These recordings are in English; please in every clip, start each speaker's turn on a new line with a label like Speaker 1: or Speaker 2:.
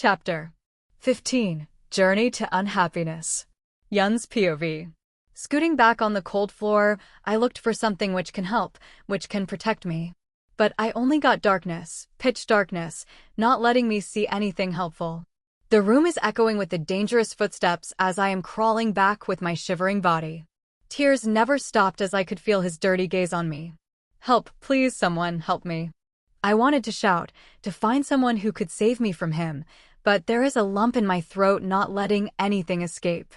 Speaker 1: Chapter 15. Journey to Unhappiness. Yun's POV. Scooting back on the cold floor, I looked for something which can help, which can protect me. But I only got darkness, pitch darkness, not letting me see anything helpful. The room is echoing with the dangerous footsteps as I am crawling back with my shivering body. Tears never stopped as I could feel his dirty gaze on me. Help, please, someone, help me. I wanted to shout, to find someone who could save me from him, but there is a lump in my throat not letting anything escape.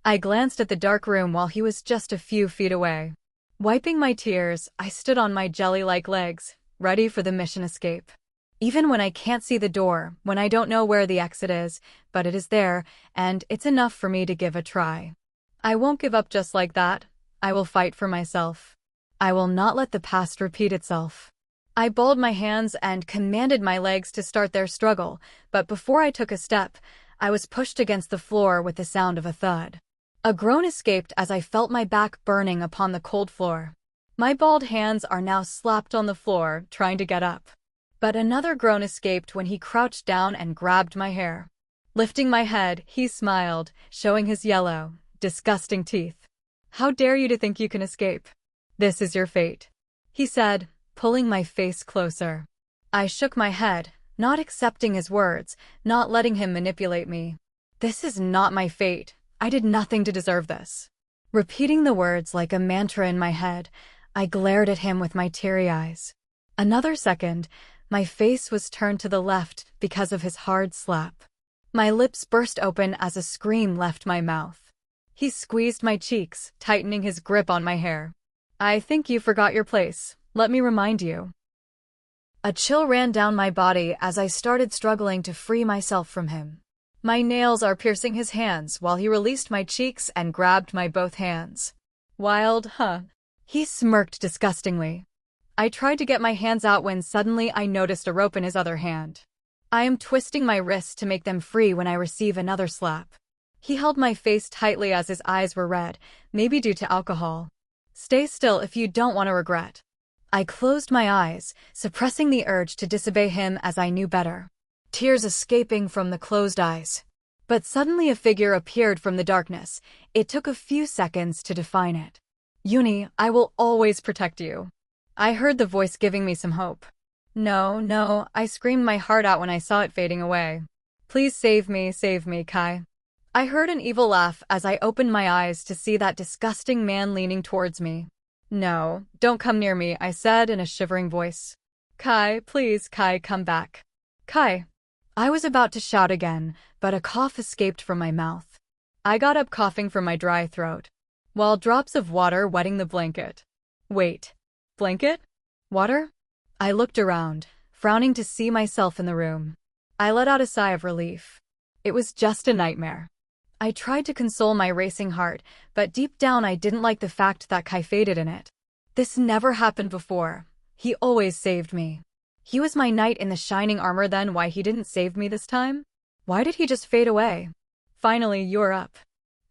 Speaker 1: I glanced at the dark room while he was just a few feet away. Wiping my tears, I stood on my jelly-like legs, ready for the mission escape. Even when I can't see the door, when I don't know where the exit is, but it is there, and it's enough for me to give a try. I won't give up just like that. I will fight for myself. I will not let the past repeat itself. I balled my hands and commanded my legs to start their struggle, but before I took a step, I was pushed against the floor with the sound of a thud. A groan escaped as I felt my back burning upon the cold floor. My balled hands are now slapped on the floor, trying to get up. But another groan escaped when he crouched down and grabbed my hair. Lifting my head, he smiled, showing his yellow, disgusting teeth. "How dare you to think you can escape? This is your fate," he said, pulling my face closer. I shook my head, not accepting his words, not letting him manipulate me. "This is not my fate. I did nothing to deserve this." Repeating the words like a mantra in my head, I glared at him with my teary eyes. Another second, my face was turned to the left because of his hard slap. My lips burst open as a scream left my mouth. He squeezed my cheeks, tightening his grip on my hair. "I think you forgot your place. Let me remind you." A chill ran down my body as I started struggling to free myself from him. My nails are piercing his hands while he released my cheeks and grabbed my both hands. "Wild, huh?" He smirked disgustingly. I tried to get my hands out when suddenly I noticed a rope in his other hand. I am twisting my wrists to make them free when I receive another slap. He held my face tightly as his eyes were red, maybe due to alcohol. "Stay still if you don't want to regret." I closed my eyes, suppressing the urge to disobey him as I knew better. Tears escaping from the closed eyes. But suddenly a figure appeared from the darkness. It took a few seconds to define it. "Uni, I will always protect you." I heard the voice giving me some hope. No, I screamed my heart out when I saw it fading away. Please save me, Kai." I heard an evil laugh as I opened my eyes to see that disgusting man leaning towards me. "No, don't come near me," I said in a shivering voice. "Kai, please, Kai, come back. Kai." I was about to shout again, but a cough escaped from my mouth. I got up coughing from my dry throat, while drops of water wetting the blanket. Wait. Blanket? Water? I looked around, frowning to see myself in the room. I let out a sigh of relief. It was just a nightmare. I tried to console my racing heart, but deep down I didn't like the fact that Kai faded in it. This never happened before. He always saved me. He was my knight in the shining armor, then why he didn't save me this time? Why did he just fade away? "Finally, you're up.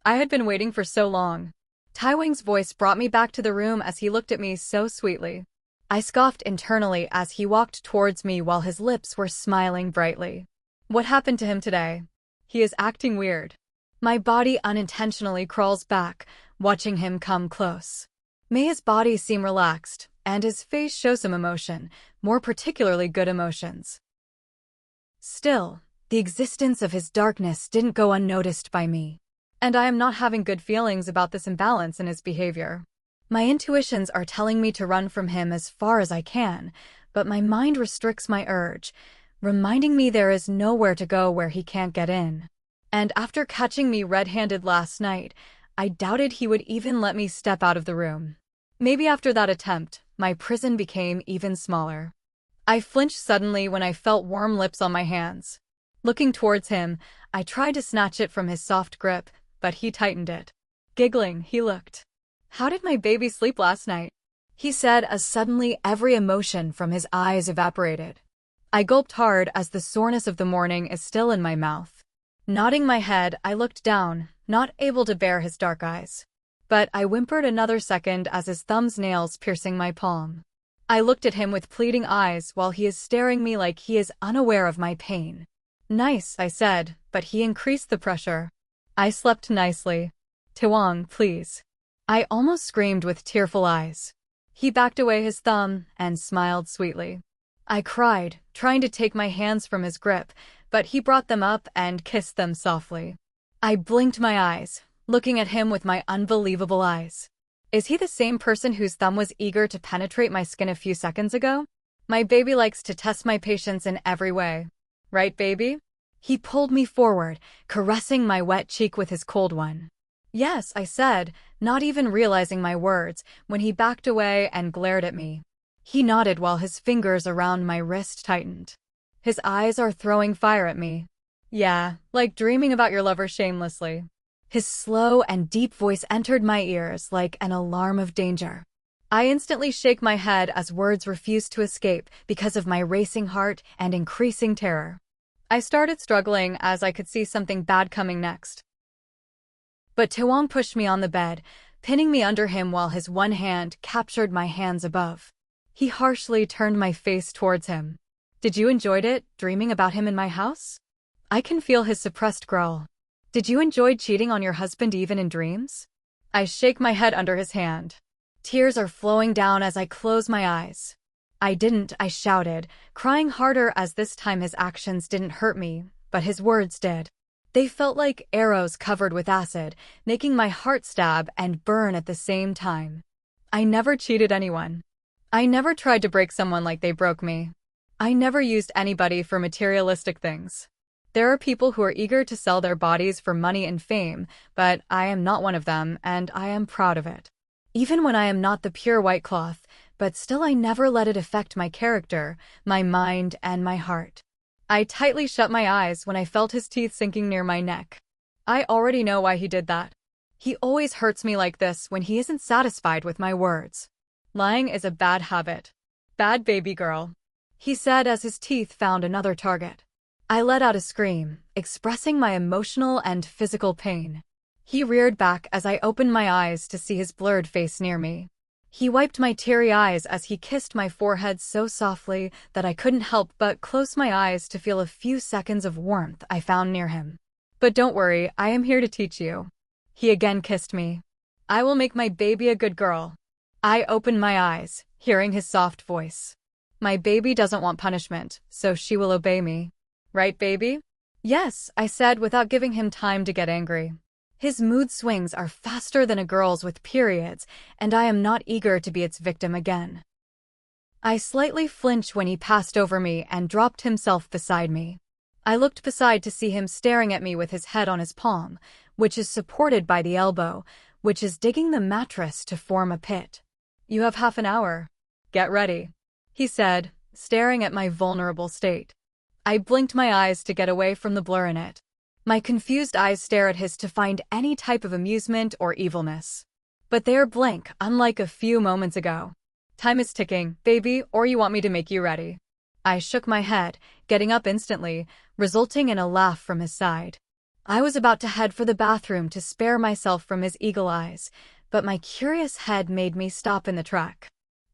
Speaker 1: I had been waiting for so long." Taewang's voice brought me back to the room as he looked at me so sweetly. I scoffed internally as he walked towards me while his lips were smiling brightly. What happened to him today? He is acting weird. My body unintentionally crawls back, watching him come close. May his body seem relaxed, and his face show some emotion, more particularly good emotions. Still, the existence of his darkness didn't go unnoticed by me. And I am not having good feelings about this imbalance in his behavior. My intuitions are telling me to run from him as far as I can, but my mind restricts my urge, reminding me there is nowhere to go where he can't get in. And after catching me red-handed last night, I doubted he would even let me step out of the room. Maybe after that attempt, my prison became even smaller. I flinched suddenly when I felt warm lips on my hands. Looking towards him, I tried to snatch it from his soft grip, but he tightened it. Giggling, he looked. "How did my baby sleep last night?" he said as suddenly every emotion from his eyes evaporated. I gulped hard as the soreness of the morning is still in my mouth. Nodding my head, I looked down, not able to bear his dark eyes. But I whimpered another second as his thumb's nails piercing my palm. I looked at him with pleading eyes while he is staring me like he is unaware of my pain. Nice, I said, but he increased the pressure. I slept nicely. Taewang, please. I almost screamed with tearful eyes. He backed away his thumb and smiled sweetly. I cried, trying to take my hands from his grip, but he brought them up and kissed them softly. I blinked my eyes, looking at him with my unbelievable eyes. Is he the same person whose thumb was eager to penetrate my skin a few seconds ago? My baby likes to test my patience in every way. Right, baby? He pulled me forward, caressing my wet cheek with his cold one. Yes, I said, not even realizing my words, when he backed away and glared at me. He nodded while his fingers around my wrist tightened. His eyes are throwing fire at me. Yeah, like dreaming about your lover shamelessly. His slow and deep voice entered my ears like an alarm of danger. I instantly shake my head as words refuse to escape because of my racing heart and increasing terror. I started struggling as I could see something bad coming next. But Taewang pushed me on the bed, pinning me under him while his one hand captured my hands above. He harshly turned my face towards him. Did you enjoy it, dreaming about him in my house? I can feel his suppressed growl. Did you enjoy cheating on your husband even in dreams? I shake my head under his hand. Tears are flowing down as I close my eyes. I didn't, I shouted, crying harder as this time his actions didn't hurt me, but his words did. They felt like arrows covered with acid, making my heart stab and burn at the same time. I never cheated anyone. I never tried to break someone like they broke me. I never used anybody for materialistic things. There are people who are eager to sell their bodies for money and fame, but I am not one of them, and I am proud of it. Even when I am not the pure white cloth, but still I never let it affect my character, my mind, and my heart. I tightly shut my eyes when I felt his teeth sinking near my neck. I already know why he did that. He always hurts me like this when he isn't satisfied with my words. Lying is a bad habit. Bad baby girl, he said as his teeth found another target. I let out a scream, expressing my emotional and physical pain. He reared back as I opened my eyes to see his blurred face near me. He wiped my teary eyes as he kissed my forehead so softly that I couldn't help but close my eyes to feel a few seconds of warmth I found near him. But don't worry, I am here to teach you. He again kissed me. I will make my baby a good girl. I opened my eyes, hearing his soft voice. My baby doesn't want punishment, so she will obey me. Right, baby? Yes, I said without giving him time to get angry. His mood swings are faster than a girl's with periods, and I am not eager to be its victim again. I slightly flinched when he passed over me and dropped himself beside me. I looked beside to see him staring at me with his head on his palm, which is supported by the elbow, which is digging the mattress to form a pit. You have half an hour. Get ready, he said, staring at my vulnerable state. I blinked my eyes to get away from the blur in it. My confused eyes stare at his to find any type of amusement or evilness. But they are blank, unlike a few moments ago. Time is ticking, baby, or you want me to make you ready? I shook my head, getting up instantly, resulting in a laugh from his side. I was about to head for the bathroom to spare myself from his eagle eyes, but my curious head made me stop in the track.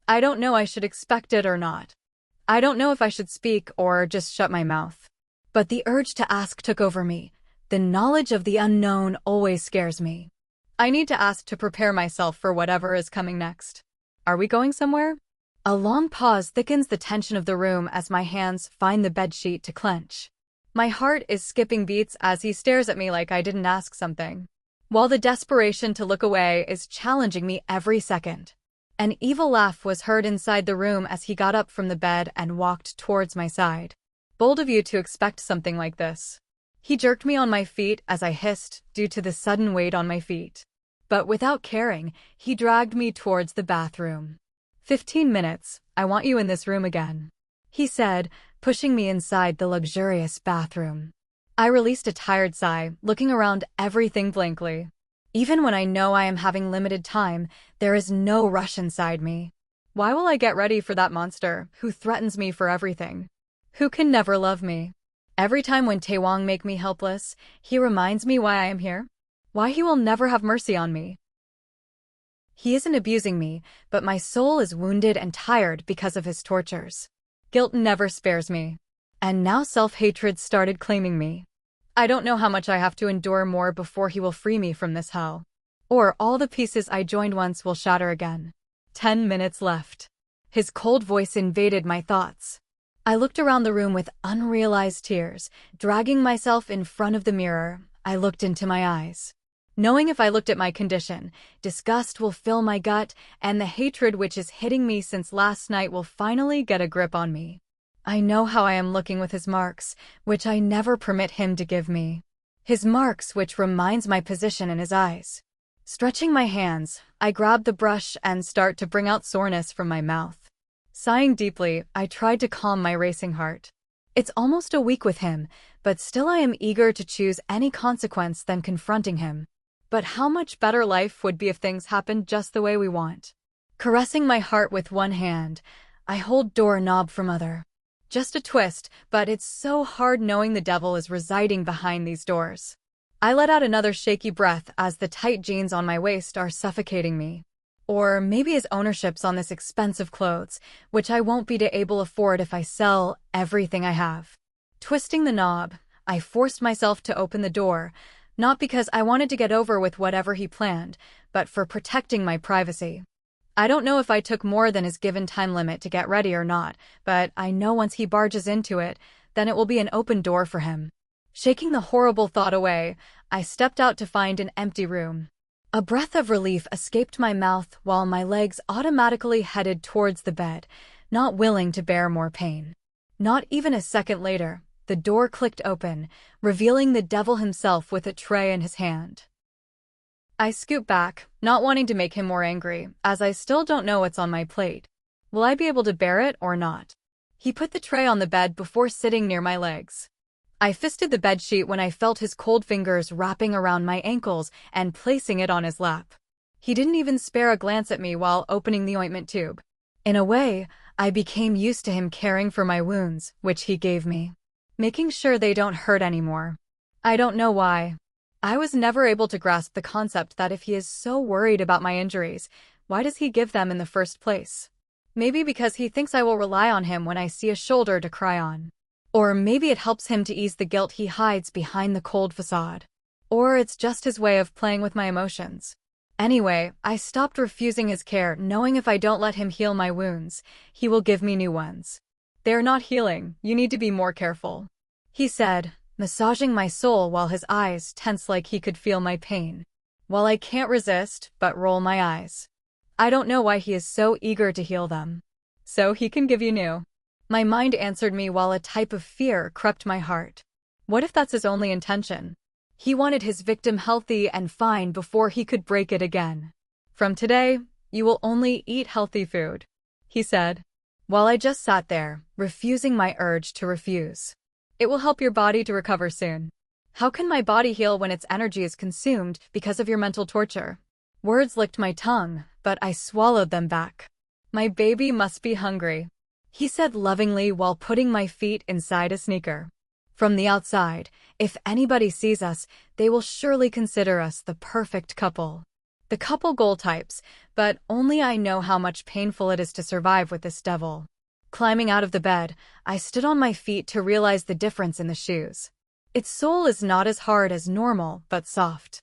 Speaker 1: I don't know I should expect it or not. I don't know if I should speak or just shut my mouth. But the urge to ask took over me. The knowledge of the unknown always scares me. I need to ask to prepare myself for whatever is coming next. Are we going somewhere? A long pause thickens the tension of the room as my hands find the bedsheet to clench. My heart is skipping beats as he stares at me like I didn't ask something, while the desperation to look away is challenging me every second. An evil laugh was heard inside the room as he got up from the bed and walked towards my side. Bold of you to expect something like this. He jerked me on my feet as I hissed due to the sudden weight on my feet. But without caring, he dragged me towards the bathroom. 15 minutes, I want you in this room again, he said, pushing me inside the luxurious bathroom. I released a tired sigh, looking around everything blankly. Even when I know I am having limited time, there is no rush inside me. Why will I get ready for that monster who threatens me for everything? Who can never love me? Every time when Taewang make me helpless, he reminds me why I am here. Why he will never have mercy on me. He isn't abusing me, but my soul is wounded and tired because of his tortures. Guilt never spares me. And now self-hatred started claiming me. I don't know how much I have to endure more before he will free me from this hell. Or all the pieces I joined once will shatter again. 10 minutes left. His cold voice invaded my thoughts. I looked around the room with unrealized tears. Dragging myself in front of the mirror, I looked into my eyes. Knowing if I looked at my condition, disgust will fill my gut, and the hatred which is hitting me since last night will finally get a grip on me. I know how I am looking with his marks, which I never permit him to give me. His marks which reminds my position in his eyes. Stretching my hands, I grab the brush and start to bring out soreness from my mouth. Sighing deeply, I tried to calm my racing heart. It's almost a week with him, but still I am eager to choose any consequence than confronting him. But how much better life would be if things happened just the way we want. Caressing my heart with one hand, I hold doorknob from other. Just a twist, but it's so hard knowing the devil is residing behind these doors. I let out another shaky breath as the tight jeans on my waist are suffocating me. Or maybe his ownership's on this expensive clothes, which I won't be able to afford if I sell everything I have. Twisting the knob, I forced myself to open the door, not because I wanted to get over with whatever he planned, but for protecting my privacy. I don't know if I took more than his given time limit to get ready or not, but I know once he barges into it, then it will be an open door for him. Shaking the horrible thought away, I stepped out to find an empty room. A breath of relief escaped my mouth while my legs automatically headed towards the bed, not willing to bear more pain. Not even a second later, the door clicked open, revealing the devil himself with a tray in his hand. I scoot back, not wanting to make him more angry, as I still don't know what's on my plate. Will I be able to bear it or not? He put the tray on the bed before sitting near my legs. I fisted the bedsheet when I felt his cold fingers wrapping around my ankles and placing it on his lap. He didn't even spare a glance at me while opening the ointment tube. In a way, I became used to him caring for my wounds, which he gave me, making sure they don't hurt anymore. I don't know why. I was never able to grasp the concept that if he is so worried about my injuries, why does he give them in the first place? Maybe because he thinks I will rely on him when I see a shoulder to cry on. Or maybe it helps him to ease the guilt he hides behind the cold facade. Or it's just his way of playing with my emotions. Anyway, I stopped refusing his care, knowing if I don't let him heal my wounds, he will give me new ones. They're not healing, you need to be more careful, he said, massaging my soul while his eyes tense like he could feel my pain. While I can't resist but roll my eyes. I don't know why he is so eager to heal them. So he can give you new. My mind answered me while a type of fear crept my heart. What if that's his only intention? He wanted his victim healthy and fine before he could break it again. From today, you will only eat healthy food, he said, while I just sat there, refusing my urge to refuse. It will help your body to recover soon. How can my body heal when its energy is consumed because of your mental torture? Words licked my tongue, but I swallowed them back. My baby must be hungry, he said lovingly while putting my feet inside a sneaker. From the outside, if anybody sees us, they will surely consider us the perfect couple. The couple goal types, but only I know how much painful it is to survive with this devil. Climbing out of the bed, I stood on my feet to realize the difference in the shoes. Its sole is not as hard as normal, but soft.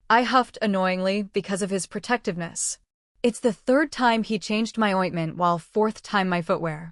Speaker 1: I huffed annoyingly because of his protectiveness. It's the third time he changed my ointment while fourth time my footwear.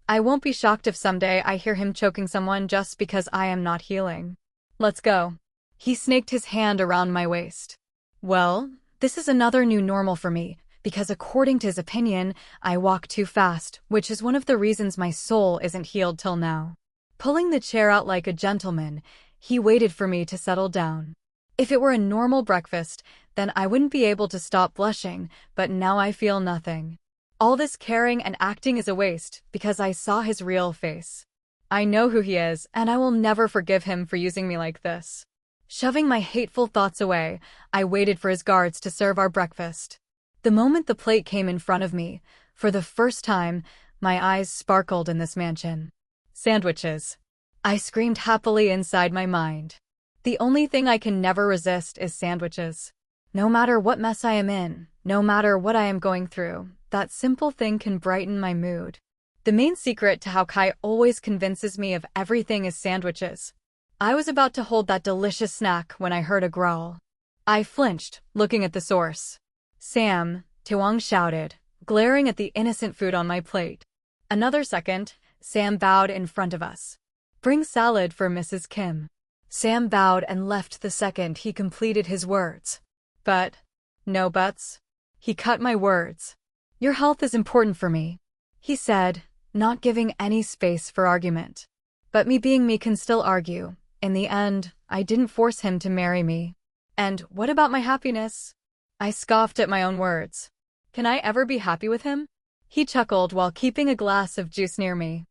Speaker 1: I won't be shocked if someday I hear him choking someone just because I am not healing. Let's go. He snaked his hand around my waist. Well, this is another new normal for me, because according to his opinion, I walk too fast, which is one of the reasons my soul isn't healed till now. Pulling the chair out like a gentleman, he waited for me to settle down. If it were a normal breakfast, then I wouldn't be able to stop blushing, but now I feel nothing. All this caring and acting is a waste, because I saw his real face. I know who he is, and I will never forgive him for using me like this. Shoving my hateful thoughts away, I waited for his guards to serve our breakfast. The moment the plate came in front of me, for the first time, my eyes sparkled in this mansion. Sandwiches. I screamed happily inside my mind. The only thing I can never resist is sandwiches. No matter what mess I am in, no matter what I am going through, that simple thing can brighten my mood. The main secret to how Kai always convinces me of everything is sandwiches. I was about to hold that delicious snack when I heard a growl. I flinched, looking at the source. "Sam," Taewang shouted, glaring at the innocent food on my plate. Another second, Sam bowed in front of us. "Bring salad for Mrs. Kim." Sam bowed and left the second he completed his words. But, no buts. He cut my words. "Your health is important for me," he said, not giving any space for argument. But me being me can still argue. In the end, I didn't force him to marry me. And what about my happiness? I scoffed at my own words. Can I ever be happy with him? He chuckled while keeping a glass of juice near me.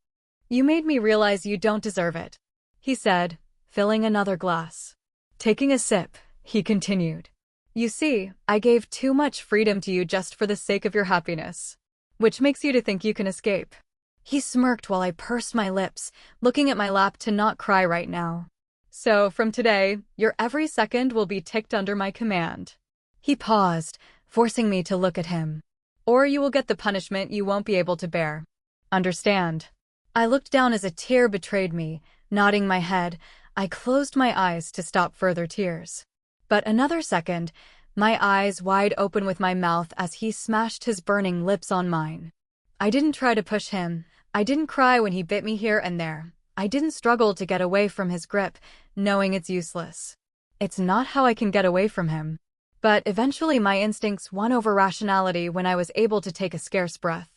Speaker 1: "You made me realize you don't deserve it," he said, filling another glass. Taking a sip, he continued. "You see, I gave too much freedom to you just for the sake of your happiness. Which makes you to think you can escape." He smirked while I pursed my lips, looking at my lap to not cry right now. "So, from today, your every second will be ticked under my command." He paused, forcing me to look at him. "Or you will get the punishment you won't be able to bear. Understand?" I looked down as a tear betrayed me. Nodding my head, I closed my eyes to stop further tears. But another second, my eyes wide open with my mouth as he smashed his burning lips on mine. I didn't try to push him. I didn't cry when he bit me here and there. I didn't struggle to get away from his grip, knowing it's useless. It's not how I can get away from him. But eventually my instincts won over rationality when I was able to take a scarce breath.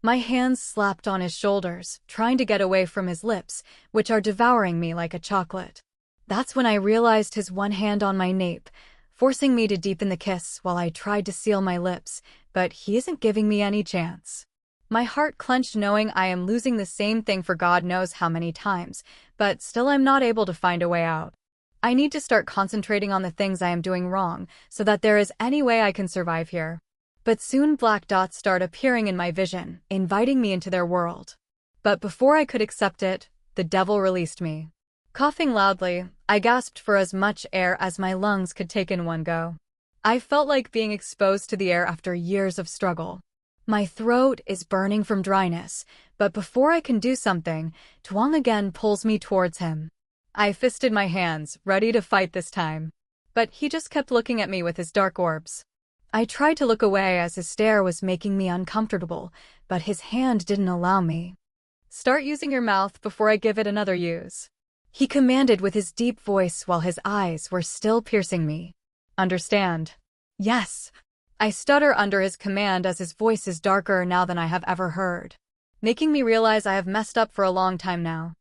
Speaker 1: My hands slapped on his shoulders, trying to get away from his lips, which are devouring me like a chocolate. That's when I realized his one hand on my nape, forcing me to deepen the kiss while I tried to seal my lips, but he isn't giving me any chance. My heart clenched knowing I am losing the same thing for God knows how many times, but still I'm not able to find a way out. I need to start concentrating on the things I am doing wrong so that there is any way I can survive here. But soon black dots start appearing in my vision, inviting me into their world. But before I could accept it, the devil released me. Coughing loudly, I gasped for as much air as my lungs could take in one go. I felt like being exposed to the air after years of struggle. My throat is burning from dryness, but before I can do something, Taewang again pulls me towards him. I fisted my hands, ready to fight this time. But he just kept looking at me with his dark orbs. I tried to look away as his stare was making me uncomfortable, but his hand didn't allow me. "Start using your mouth before I give it another use," he commanded with his deep voice while his eyes were still piercing me. "Understand?" "Yes." I stutter under his command as his voice is darker now than I have ever heard, making me realize I have messed up for a long time now.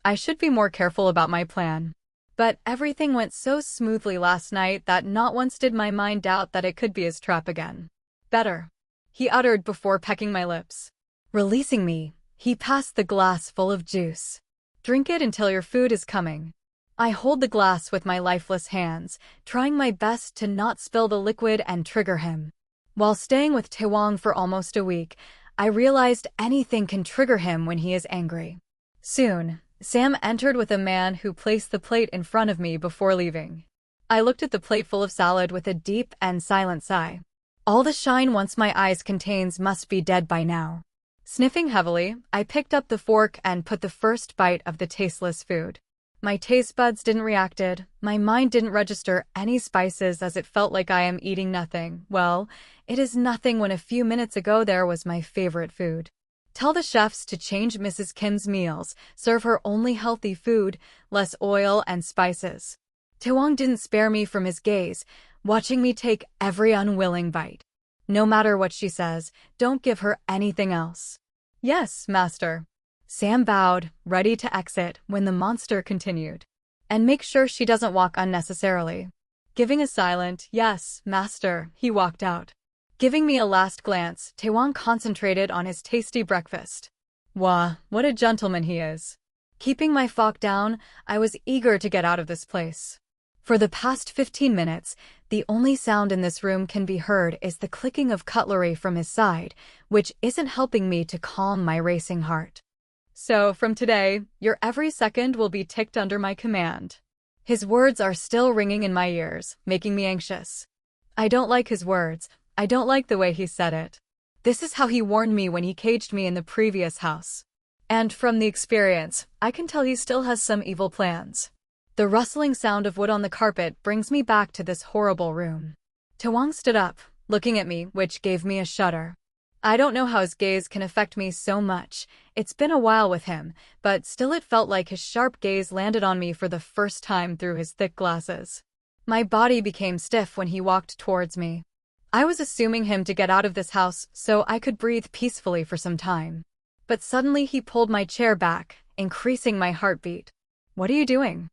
Speaker 1: I should be more careful about my plan. But everything went so smoothly last night that not once did my mind doubt that it could be his trap again. "Better," he uttered before pecking my lips. Releasing me, he passed the glass full of juice. "Drink it until your food is coming." I hold the glass with my lifeless hands, trying my best to not spill the liquid and trigger him. While staying with Taewang for almost a week, I realized anything can trigger him when he is angry. Soon, Sam entered with a man who placed the plate in front of me before leaving. I looked at the plate full of salad with a deep and silent sigh. All the shine once my eyes contains must be dead by now. Sniffing heavily, I picked up the fork and put the first bite of the tasteless food. My taste buds didn't react. My mind didn't register any spices as it felt like I am eating nothing. Well, it is nothing when a few minutes ago there was my favorite food. Tell the chefs to change Mrs. Kim's meals, serve her only healthy food, less oil and spices. Taewang didn't spare me from his gaze, watching me take every unwilling bite. No matter what she says, don't give her anything else. "Yes, master." Sam bowed, ready to exit, when the monster continued. "And make sure she doesn't walk unnecessarily." Giving a silent, "Yes, master," he walked out. Giving me a last glance, Taewang concentrated on his tasty breakfast. Wah, what a gentleman he is. Keeping my fork down, I was eager to get out of this place. For the past 15 minutes, the only sound in this room can be heard is the clicking of cutlery from his side, which isn't helping me to calm my racing heart. "So, from today, your every second will be ticked under my command." His words are still ringing in my ears, making me anxious. I don't like his words. I don't like the way he said it. This is how he warned me when he caged me in the previous house. And from the experience, I can tell he still has some evil plans. The rustling sound of wood on the carpet brings me back to this horrible room. Taewang stood up, looking at me, which gave me a shudder. I don't know how his gaze can affect me so much. It's been a while with him, but still it felt like his sharp gaze landed on me for the first time through his thick glasses. My body became stiff when he walked towards me. I was assuming him to get out of this house so I could breathe peacefully for some time. But suddenly he pulled my chair back, increasing my heartbeat. "What are you doing?"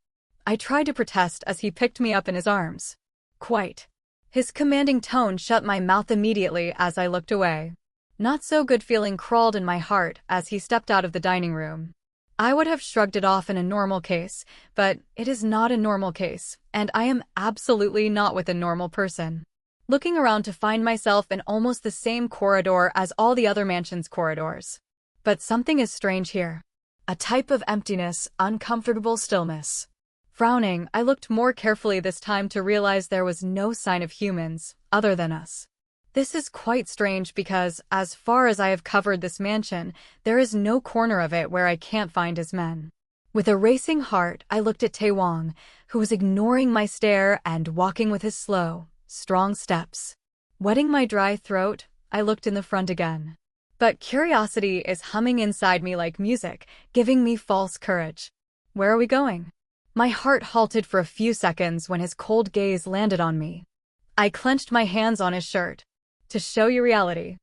Speaker 1: I tried to protest as he picked me up in his arms. "Quite." His commanding tone shut my mouth immediately as I looked away. Not so good feeling crawled in my heart as he stepped out of the dining room. I would have shrugged it off in a normal case, but it is not a normal case, and I am absolutely not with a normal person. Looking around to find myself in almost the same corridor as all the other mansion's corridors. But something is strange here. A type of emptiness, uncomfortable stillness. Frowning, I looked more carefully this time to realize there was no sign of humans, other than us. This is quite strange because, as far as I have covered this mansion, there is no corner of it where I can't find his men. With a racing heart, I looked at Taewang, who was ignoring my stare and walking with his slow, strong steps. Wetting my dry throat, I looked in the front again. But curiosity is humming inside me like music, giving me false courage. Where are we going? My heart halted for a few seconds when his cold gaze landed on me. I clenched my hands on his shirt. To show you reality.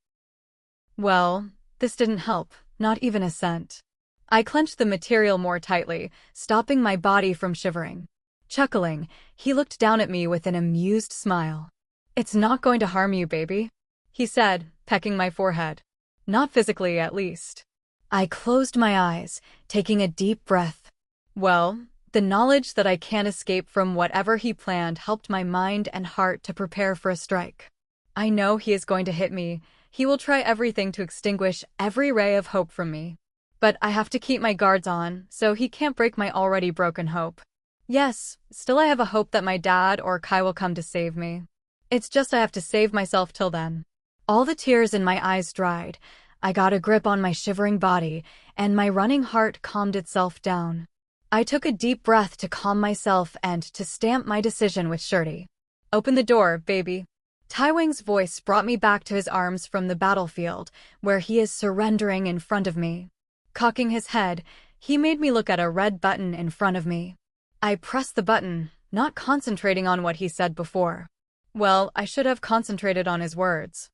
Speaker 1: Well, this didn't help, not even a cent. I clenched the material more tightly, stopping my body from shivering. Chuckling, he looked down at me with an amused smile. "It's not going to harm you, baby," he said, pecking my forehead. "Not physically, at least." I closed my eyes, taking a deep breath. Well, the knowledge that I can't escape from whatever he planned helped my mind and heart to prepare for a strike. I know he is going to hit me. He will try everything to extinguish every ray of hope from me. But I have to keep my guards on, so he can't break my already broken hope. Yes, still I have a hope that my dad or Kai will come to save me. It's just I have to save myself till then. All the tears in my eyes dried. I got a grip on my shivering body, and my running heart calmed itself down. I took a deep breath to calm myself and to stamp my decision with surety. "Open the door, baby." Taewang's voice brought me back to his arms from the battlefield, where he is surrendering in front of me. Cocking his head, he made me look at a red button in front of me. I pressed the button, not concentrating on what he said before. Well, I should have concentrated on his words.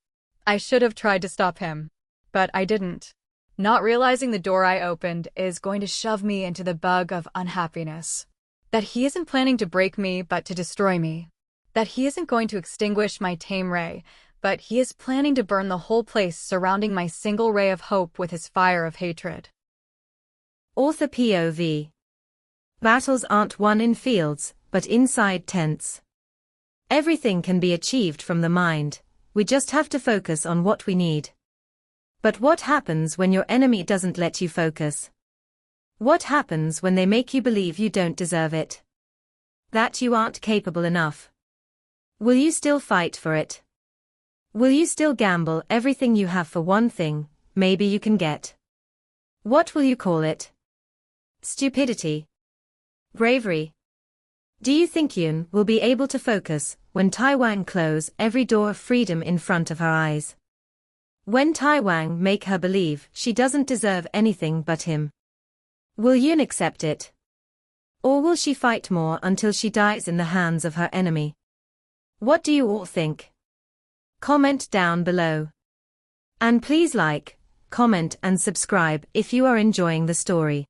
Speaker 1: I should have tried to stop him. But I didn't. Not realizing the door I opened is going to shove me into the bug of unhappiness. That he isn't planning to break me but to destroy me. That he isn't going to extinguish my tame ray, but he is planning to burn the whole place surrounding my single ray of hope with his fire of hatred.
Speaker 2: Author POV. Battles aren't won in fields, but inside tents. Everything can be achieved from the mind, we just have to focus on what we need. But what happens when your enemy doesn't let you focus? What happens when they make you believe you don't deserve it? That you aren't capable enough? Will you still fight for it? Will you still gamble everything you have for one thing, maybe you can get? What will you call it? Stupidity? Bravery? Do you think Yoon will be able to focus when Taewang close every door of freedom in front of her eyes? When Taewang make her believe she doesn't deserve anything but him? Will Yoon accept it? Or will she fight more until she dies in the hands of her enemy? What do you all think? Comment down below. And please like, comment and subscribe if you are enjoying the story.